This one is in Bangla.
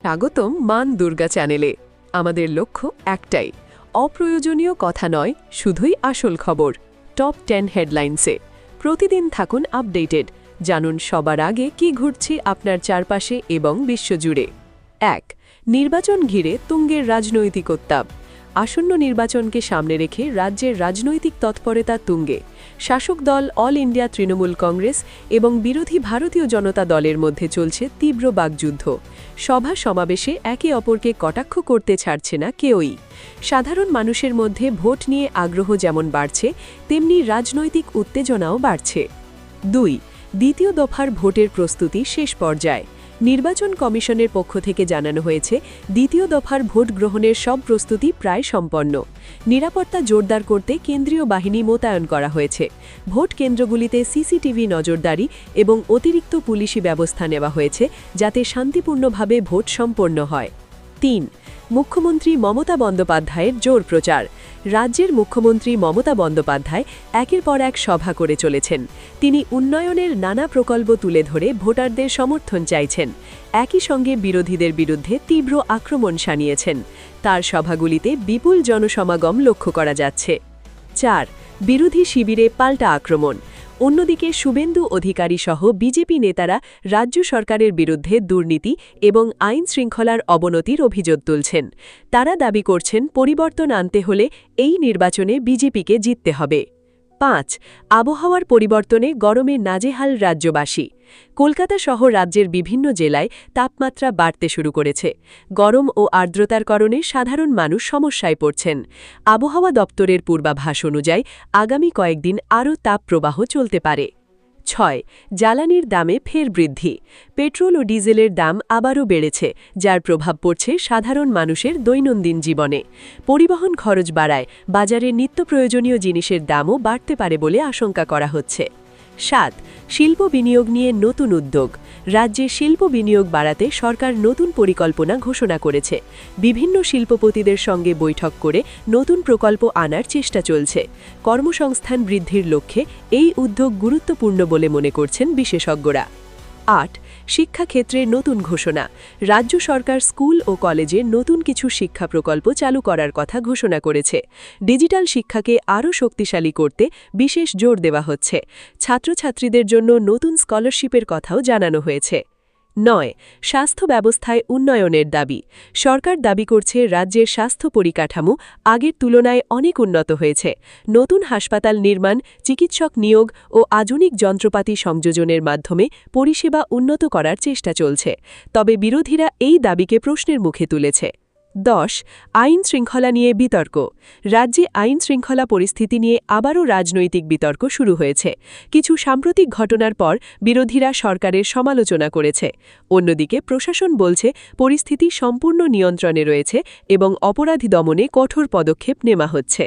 স্বাগতম মান দুর্গা চ্যানেলে। আমাদের লক্ষ্য একটাই, অপ্রয়োজনীয় কথা নয়, শুধুই আসল খবর। টপ 10 হেডলাইন্সে প্রতিদিন থাকুন আপডেটেড, জানুন সবার আগে কি ঘটছে আপনার চারপাশে এবং বিশ্বজুড়ে। ১. নির্বাচন ঘিরে তুঙ্গের রাজনৈতিক উত্তাপ। আসন্ন নির্বাচনকে সামনে রেখে রাজ্যের রাজনৈতিক তৎপরতা তুঙ্গে। শাসক দল অল ইন্ডিয়া তৃণমূল কংগ্রেস এবং বিরোধী ভারতীয় জনতা দলের মধ্যে চলছে তীব্র বাকযুদ্ধ। সভা সমাবেশে একে অপরকে কটাক্ষ করতে ছাড়ছে না কেউই। সাধারণ মানুষের মধ্যে ভোট নিয়ে আগ্রহ যেমন বাড়ছে, তেমনি রাজনৈতিক উত্তেজনাও বাড়ছে। ২. দ্বিতীয় দফার ভোটের প্রস্তুতি শেষ পর্যায়ে। নির্বাচন কমিশনের পক্ষ থেকে জানানো হয়েছে, দ্বিতীয় দফার ভোট গ্রহণের সব প্রস্তুতি প্রায় সম্পন্ন। নিরাপত্তা জোরদার করতে কেন্দ্রীয় বাহিনী মোতায়েন করা হয়েছে। ভোট কেন্দ্রগুলিতে সিসিটিভি নজরদারি এবং অতিরিক্ত পুলিশি ব্যবস্থা নেওয়া হয়েছে, যাতে শান্তিপূর্ণভাবে ভোট সম্পন্ন হয়। ৩. মুখ্যমন্ত্রী মমতা বন্দ্যোপাধ্যায়ের জোর প্রচার। রাজ্যের মুখ্যমন্ত্রী মমতা বন্দ্যোপাধ্যায় একের পর এক সভা করে চলেছেন। তিনি উন্নয়নের নানা প্রকল্প তুলে ধরে ভোটারদের সমর্থন চাইছেন। একই সঙ্গে বিরোধীদের বিরুদ্ধে তীব্র আক্রমণ শানিয়েছেন। তার সভাগুলিতে বিপুল জনসমাগম লক্ষ্য করা যাচ্ছে। ৪. বিরোধী শিবিরে পাল্টা আক্রমণ। অন্যদিকে শুভেন্দু অধিকারী সহ বিজেপি নেতারা রাজ্য সরকারের বিরুদ্ধে দুর্নীতি এবং আইন শৃঙ্খলার অবনতির অভিযোগ তুলছেন। তারা দাবি করছেন, পরিবর্তন আনতে হলে এই নির্বাচনে বিজেপিকে জিততে হবে। ৫. আবহাওয়ার পরিবর্তনে গরমে নাজেহাল রাজ্যবাসী। কলকাতা সহ রাজ্যের বিভিন্ন জেলায় তাপমাত্রা বাড়তে শুরু করেছে। গরম ও আর্দ্রতার কারণে সাধারণ মানুষ সমস্যায় পড়ছেন। আবহাওয়া দপ্তরের পূর্বাভাস অনুযায়ী আগামী কয়েকদিন আরও তাপপ্রবাহ চলতে পারে। ৬. জ্বালানির দামে ফের বৃদ্ধি। পেট্রোল ও ডিজেলের দাম আবারও বেড়েছে, যার প্রভাব পড়ছে সাধারণ মানুষের দৈনন্দিন জীবনে। পরিবহন খরচ বাড়ায় বাজারে নিত্য প্রয়োজনীয় জিনিসের দামও বাড়তে পারে বলে আশঙ্কা করা হচ্ছে। ৭. শিল্প বিনিয়োগ নিয়ে নতুন উদ্যোগ। রাজ্যে শিল্প বিনিয়োগ বাড়াতে সরকার নতুন পরিকল্পনা ঘোষণা করেছে। বিভিন্ন শিল্পপতিদের সঙ্গে বৈঠক করে নতুন প্রকল্প আনার চেষ্টা চলছে। কর্মসংস্থান বৃদ্ধির লক্ষ্যে এই উদ্যোগ গুরুত্বপূর্ণ বলে মনে করছেন বিশেষজ্ঞরা। ৮. শিক্ষাক্ষেত্রে নতুন ঘোষণা। রাজ্য সরকার স্কুল ও কলেজে নতুন কিছু শিক্ষা প্রকল্প চালু করার কথা ঘোষণা করেছে। ডিজিটাল শিক্ষাকে আরও শক্তিশালী করতে বিশেষ জোর দেওয়া হচ্ছে। ছাত্রছাত্রীদের জন্য নতুন স্কলারশিপের কথাও জানানো হয়েছে। ৯. স্বাস্থ্য ব্যবস্থায় উন্নয়নের দাবি। সরকার দাবি করছে, রাজ্যের স্বাস্থ্য পরিকাঠামো আগের তুলনায় অনেক উন্নত হয়েছে। নতুন হাসপাতাল নির্মাণ, চিকিৎসক নিয়োগ ও আধুনিক যন্ত্রপাতি সংযোজনের মাধ্যমে পরিষেবা উন্নত করার চেষ্টা চলছে। তবে বিরোধীরা এই দাবিকে প্রশ্নের মুখে তুলেছে। ১০. আইন শৃঙ্খলা নিয়ে বিতর্ক। রাজ্যে আইন শৃঙ্খলা পরিস্থিতি নিয়ে আবারও রাজনৈতিক বিতর্ক শুরু হয়েছে। কিছু সাম্প্রতিক ঘটনার পর বিরোধীরা সরকারের সমালোচনা করেছে। অন্যদিকে প্রশাসন বলছে, পরিস্থিতি সম্পূর্ণ নিয়ন্ত্রণে রয়েছে এবং অপরাধী দমনে কঠোর পদক্ষেপ নেওয়া হচ্ছে।